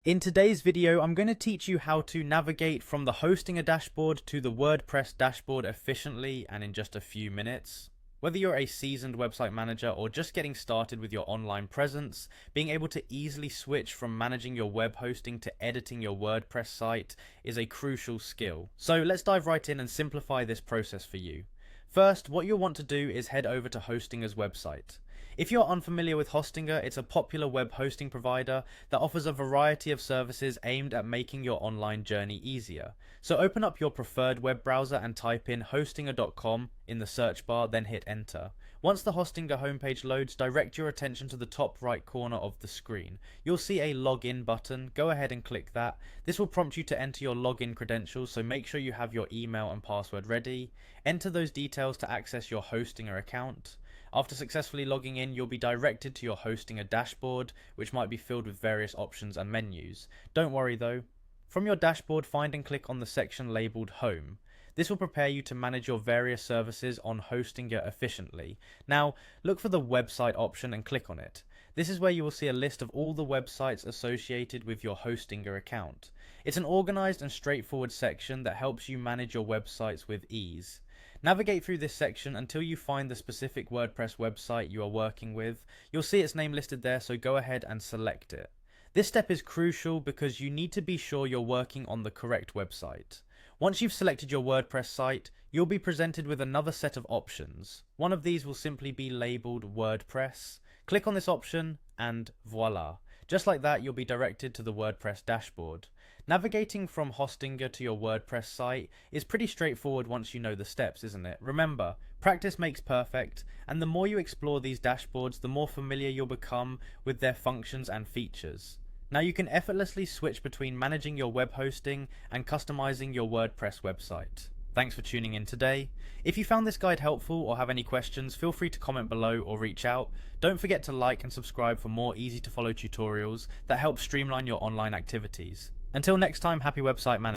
In today's video, I'm going to teach you how to navigate from the hosting a dashboard to the WordPress dashboard efficiently and in just a few minutes. Whether you're a seasoned website manager or just getting started with your online presence, being able to easily switch from managing your web hosting to editing your WordPress site is a crucial skill. So let's dive right in and simplify this process for you. First, what you'll want to do is head over to Hostinger's website. If you're unfamiliar with Hostinger, it's a popular web hosting provider that offers a variety of services aimed at making your online journey easier. So open up your preferred web browser and type in hostinger.com in the search bar, then hit enter. Once the Hostinger homepage loads, direct your attention to the top right corner of the screen. You'll see a login button. Go ahead and click that. This will prompt you to enter your login credentials, so make sure you have your email and password ready. Enter those details to access your Hostinger account. After successfully logging in, you'll be directed to your Hostinger dashboard, which might be filled with various options and menus. Don't worry though. From your dashboard, find and click on the section labelled Home. This will prepare you to manage your various services on Hostinger efficiently. Now, look for the website option and click on it. This is where you will see a list of all the websites associated with your Hostinger account. It's an organized and straightforward section that helps you manage your websites with ease. Navigate through this section until you find the specific WordPress website you are working with. You'll see its name listed there, so go ahead and select it. This step is crucial because you need to be sure you're working on the correct website. Once you've selected your WordPress site, you'll be presented with another set of options. One of these will simply be labeled WordPress. Click on this option and voila. Just like that, you'll be directed to the WordPress dashboard. Navigating from Hostinger to your WordPress site is pretty straightforward once you know the steps, isn't it? Remember, practice makes perfect, and the more you explore these dashboards, the more familiar you'll become with their functions and features. Now you can effortlessly switch between managing your web hosting and customizing your WordPress website. Thanks for tuning in today. If you found this guide helpful or have any questions, feel free to comment below or reach out. Don't forget to like and subscribe for more easy to follow tutorials that help streamline your online activities. Until next time, happy website management.